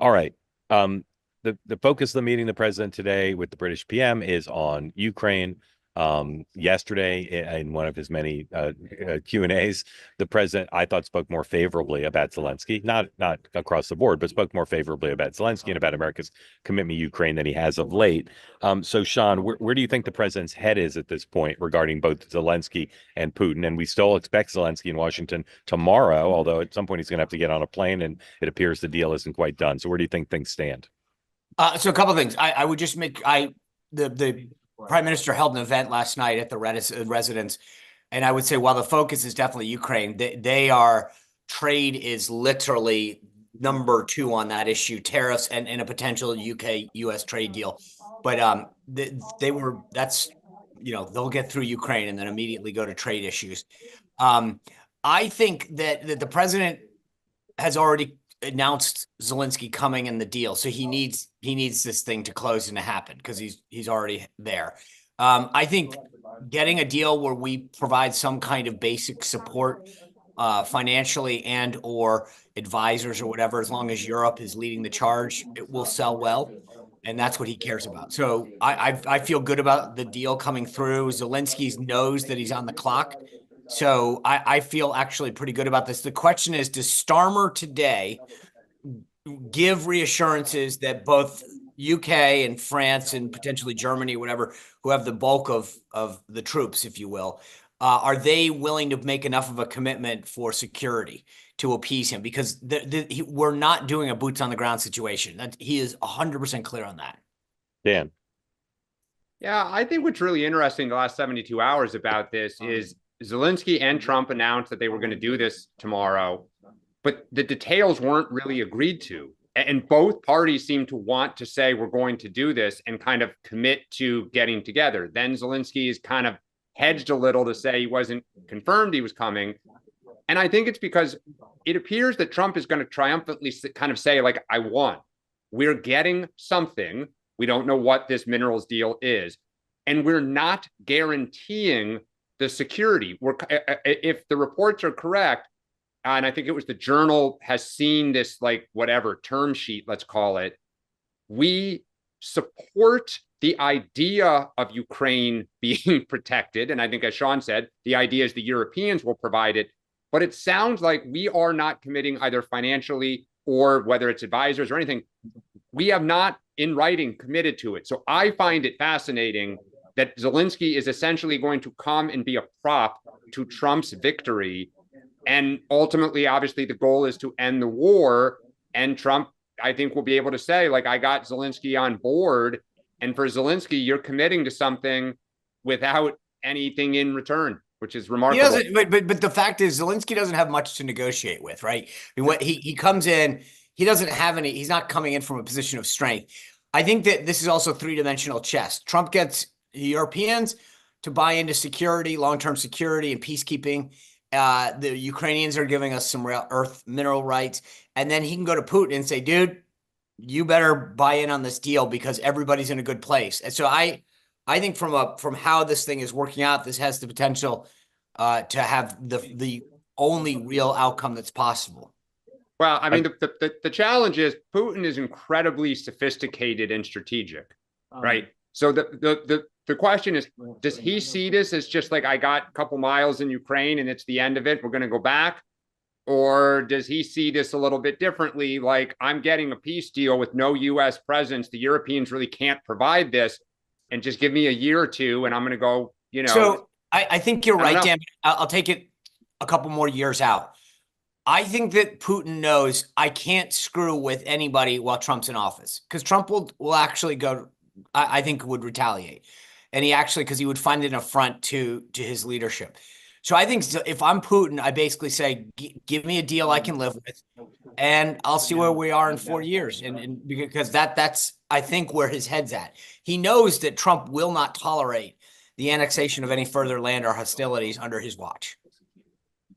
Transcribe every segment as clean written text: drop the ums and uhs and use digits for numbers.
All right. The focus of the meeting, the president today with the British PM is on Ukraine. Yesterday, in one of his many Q&As, the president, I thought, spoke more favorably about Zelensky, not across the board, but spoke more favorably about Zelensky and about America's commitment to Ukraine than he has of late. So, Sean, where do you think the president's head is at this point regarding both Zelensky and Putin? And we still expect Zelensky in Washington tomorrow, although at some point he's going to have to get on a plane, and it appears the deal isn't quite done. So, where do you think things stand? So a couple of things. I would just make the prime minister held an event last night at the residence, and I would say while the focus is definitely Ukraine, they are trade is literally number two on that issue, tariffs and a potential UK-US trade deal. But that's they'll get through Ukraine and then immediately go to trade issues. I think that the president has already announced Zelensky coming in the deal, so he needs this thing to close and to happen because he's already there. I think getting a deal where we provide some kind of basic support financially and or advisors or whatever, as long as Europe is leading the charge, it will sell well. And that's what he cares about. So I feel good about the deal coming through. Zelensky knows that he's on the clock. So I feel actually pretty good about this. The question is, does Starmer today give reassurances that both UK and France and potentially Germany, whatever, who have the bulk of the troops, if you will, are they willing to make enough of a commitment for security to appease him? Because we're not doing a boots on the ground situation. He is 100% clear on that. Dan. Yeah, I think what's really interesting the last 72 hours about this is Zelensky and Trump announced that they were going to do this tomorrow, but the details weren't really agreed to. And both parties seem to want to say we're going to do this and kind of commit to getting together. Then Zelensky is kind of hedged a little to say he wasn't confirmed he was coming. And I think it's because it appears that Trump is going to triumphantly kind of say, like, I won. We're getting something. We don't know what this minerals deal is. And we're not guaranteeing the security. If the reports are correct, and I think it was the Journal has seen this, like, whatever term sheet, let's call it, we support the idea of Ukraine being protected. And I think, as Sean said, the idea is the Europeans will provide it. But it sounds like we are not committing either financially or whether it's advisors or anything. We have not in writing committed to it. So I find it fascinating that Zelensky is essentially going to come and be a prop to Trump's victory. And ultimately, obviously, the goal is to end the war. And Trump, I think, will be able to say, like, I got Zelensky on board. And for Zelensky, you're committing to something without anything in return, which is remarkable. He doesn't, but the fact is, Zelensky doesn't have much to negotiate with, right? I mean, what he comes in, he doesn't have any. He's not coming in from a position of strength. I think that this is also three-dimensional chess. Trump gets the Europeans to buy into security, long-term security, and peacekeeping. The Ukrainians are giving us some rare earth mineral rights. And then he can go to Putin and say, dude, you better buy in on this deal because everybody's in a good place. And so I think from how this thing is working out, this has the potential to have the only real outcome that's possible. Well, I mean, the challenge is Putin is incredibly sophisticated and strategic, right? So the question is, does he see this as just like, I got a couple miles in Ukraine and it's the end of it, we're going to go back? Or does he see this a little bit differently? Like, I'm getting a peace deal with no U.S. presence. The Europeans really can't provide this, and just give me a year or two and I'm going to go, So I think you're right, Dan. I'll take it a couple more years out. I think that Putin knows I can't screw with anybody while Trump's in office, because Trump will actually go, I think, would retaliate. And because he would find it an affront to his leadership. So I think if I'm Putin, I basically say, give me a deal I can live with, and I'll see where we are in 4 years. And because that's, I think, where his head's at. He knows that Trump will not tolerate the annexation of any further land or hostilities under his watch.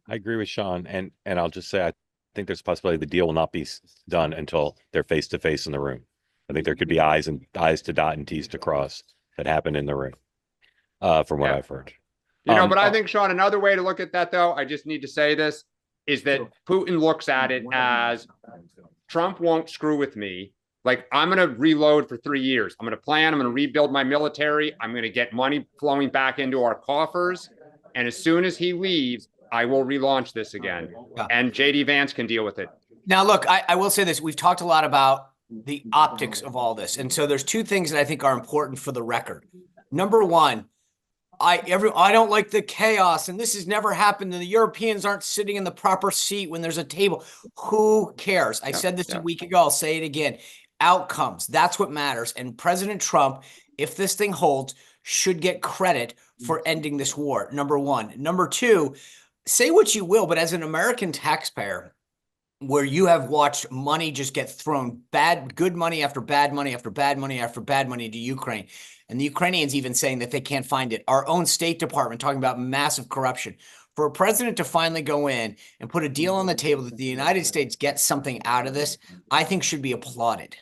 I agree with Sean, and I'll just say I think there's a possibility the deal will not be done until they're face to face in the room. I think there could be I's to dot and T's to cross that happen in the room, from what I've heard. But I think, Sean, another way to look at that, though, I just need to say this, is that Putin looks at it as Trump won't screw with me. Like, I'm going to reload for 3 years. I'm going to plan. I'm going to rebuild my military. I'm going to get money flowing back into our coffers. And as soon as he leaves, I will relaunch this again. Yeah. And JD Vance can deal with it. Now, look, I will say this. We've talked a lot about the optics of all this. And so there's two things that I think are important for the record. Number one, I don't like the chaos, and this has never happened, and the Europeans aren't sitting in the proper seat when there's a table. Who cares? I said this a week ago. I'll say it again. Outcomes. That's what matters. And President Trump, if this thing holds, should get credit for ending this war. Number one. Number two, say what you will, but as an American taxpayer, where you have watched money just get thrown, good money after bad money after bad money after bad money to Ukraine, and the Ukrainians even saying that they can't find it. Our own State Department talking about massive corruption. For a president to finally go in and put a deal on the table that the United States gets something out of this, I think should be applauded.